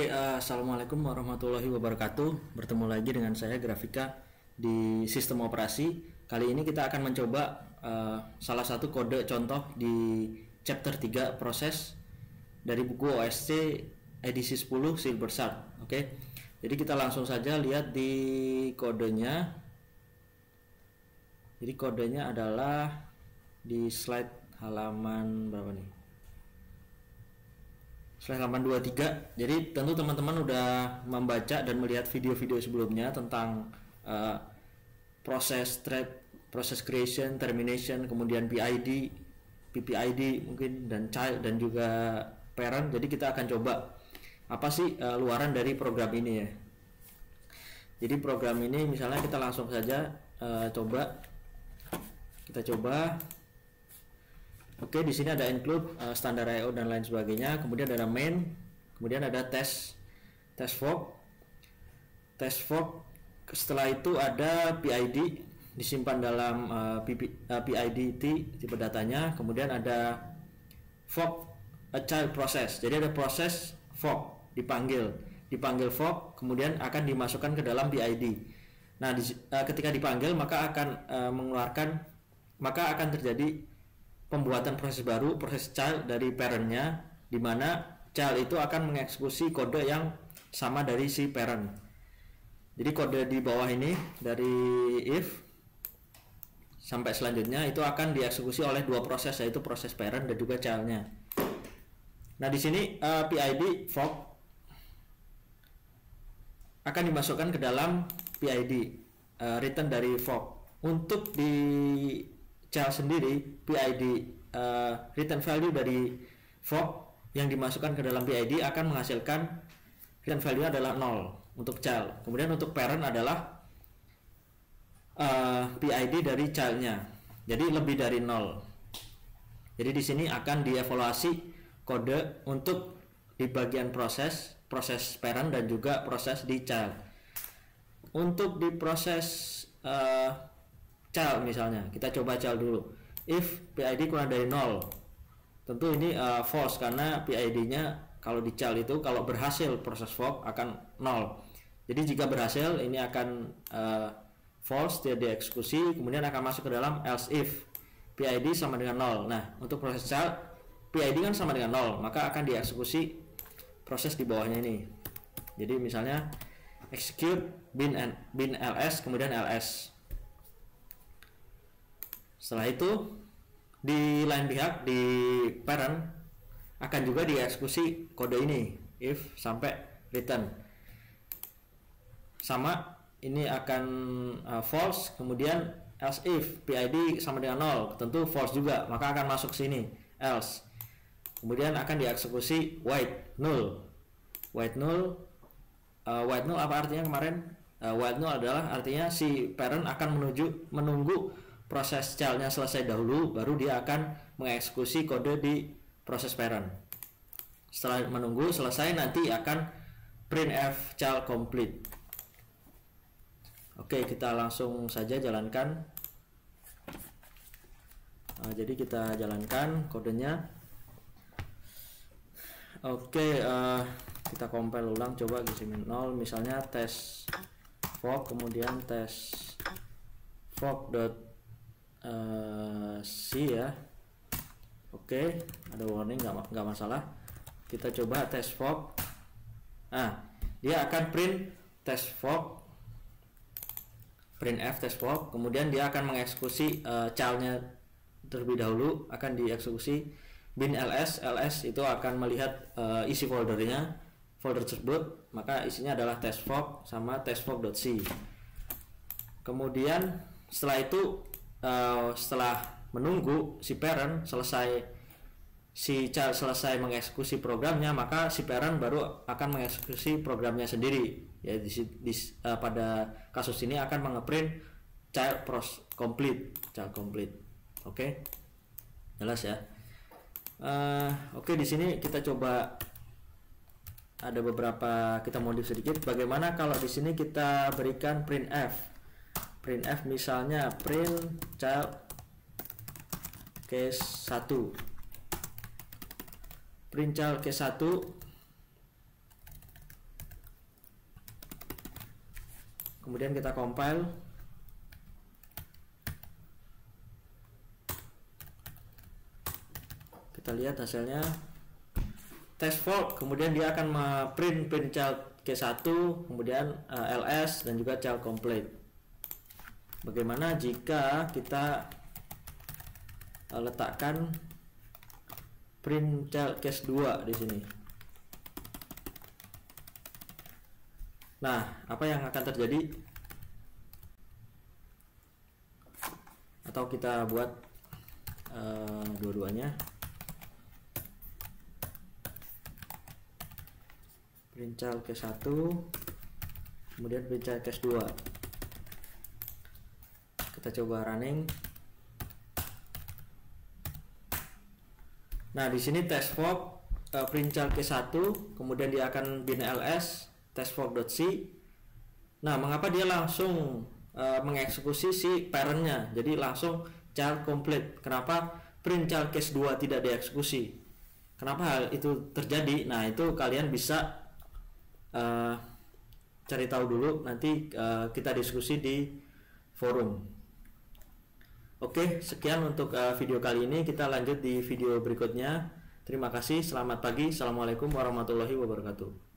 Assalamualaikum warahmatullahi wabarakatuh. Bertemu lagi dengan saya Grafika di sistem operasi. Kali ini kita akan mencoba salah satu kode contoh di chapter 3 proses dari buku OSC edisi 10 Silver Shard. Jadi kita langsung saja lihat di kodenya. Jadi kodenya adalah di slide halaman berapa nih? Slide halaman 23. Jadi tentu teman-teman udah membaca dan melihat video-video sebelumnya tentang proses thread, proses creation, termination, kemudian PID, PPID mungkin, dan child, dan juga parent. Jadi kita akan coba apa sih luaran dari program ini ya. Jadi program ini misalnya kita langsung saja coba. Oke, di sini ada include, standar I/O dan lain sebagainya. Kemudian ada main, kemudian ada test fork. Setelah itu ada PID disimpan dalam PID tipe datanya. Kemudian ada fork a child process. Jadi ada proses fork dipanggil fork, kemudian akan dimasukkan ke dalam PID. Nah, ketika dipanggil maka akan terjadi pembuatan proses baru, proses child dari parentnya, di mana child itu akan mengeksekusi kode yang sama dari si parent. Jadi kode di bawah ini dari if sampai selanjutnya itu akan dieksekusi oleh dua proses, yaitu proses parent dan juga childnya. Nah, di sini PID fork akan dimasukkan ke dalam PID return dari fork. Untuk di child sendiri, PID return value dari fork yang dimasukkan ke dalam PID akan menghasilkan return value adalah 0 untuk child. Kemudian untuk parent adalah PID dari childnya, jadi lebih dari 0. Jadi di sini akan dievaluasi kode untuk di bagian proses parent dan juga proses di child. Untuk di proses child misalnya, kita coba child dulu. If PID kurang dari 0, tentu ini false, karena PID-nya kalau di child itu kalau berhasil proses fork akan 0. Jadi jika berhasil ini akan false, tidak dieksekusi, kemudian akan masuk ke dalam else if PID sama dengan 0. Nah, untuk proses child PID kan sama dengan 0, maka akan dieksekusi proses di bawahnya ini. Jadi misalnya execute bin ls kemudian ls. Setelah itu di lain pihak, di parent akan juga dieksekusi kode ini if sampai return. Sama, ini akan false, kemudian else if PID sama dengan 0, tentu false juga, maka akan masuk sini else. Kemudian akan dieksekusi white null. White null apa artinya kemarin? White null adalah artinya si parent akan menunggu proses childnya selesai dahulu, baru dia akan mengeksekusi kode di proses parent. Setelah menunggu selesai, nanti akan printf child complete. Oke, kita langsung saja jalankan. Jadi kita jalankan kodenya. Oke, kita compile ulang, coba gisimin 0, misalnya test fork, kemudian test fork C ya. Oke, ada warning, nggak masalah. Kita coba test fork. Nah, dia akan print test fork, printf test fork, kemudian dia akan mengeksekusi childnya terlebih dahulu, akan dieksekusi bin ls. Ls itu akan melihat isi folder tersebut, maka isinya adalah test fork sama test fork.c. Kemudian setelah itu setelah menunggu si parent si child selesai mengeksekusi programnya, maka si parent baru akan mengeksekusi programnya sendiri ya. Pada kasus ini akan mengeprint child complete. Oke, jelas ya. Oke, di sini kita coba ada beberapa, kita modif sedikit. Bagaimana kalau di sini kita berikan printf misalnya print child case 1, print child case 1 kemudian kita compile. Kita lihat hasilnya test fault, kemudian dia akan print child case 1, kemudian ls dan juga child complete. Bagaimana jika kita letakkan print child case 2 di sini? Nah, apa yang akan terjadi? Atau kita buat dua-duanya. Print child case 1, kemudian print child case 2. Kita coba running. Nah, di sini test fork print child case 1, kemudian dia akan bin ls test fork.c. Nah, mengapa dia langsung mengeksekusi si parentnya? Jadi langsung child complete. Kenapa print child case 2 tidak dieksekusi? Kenapa hal itu terjadi? Nah, itu kalian bisa cari tahu dulu, nanti kita diskusi di forum. Oke, sekian untuk video kali ini. Kita lanjut di video berikutnya. Terima kasih, selamat pagi, assalamualaikum warahmatullahi wabarakatuh.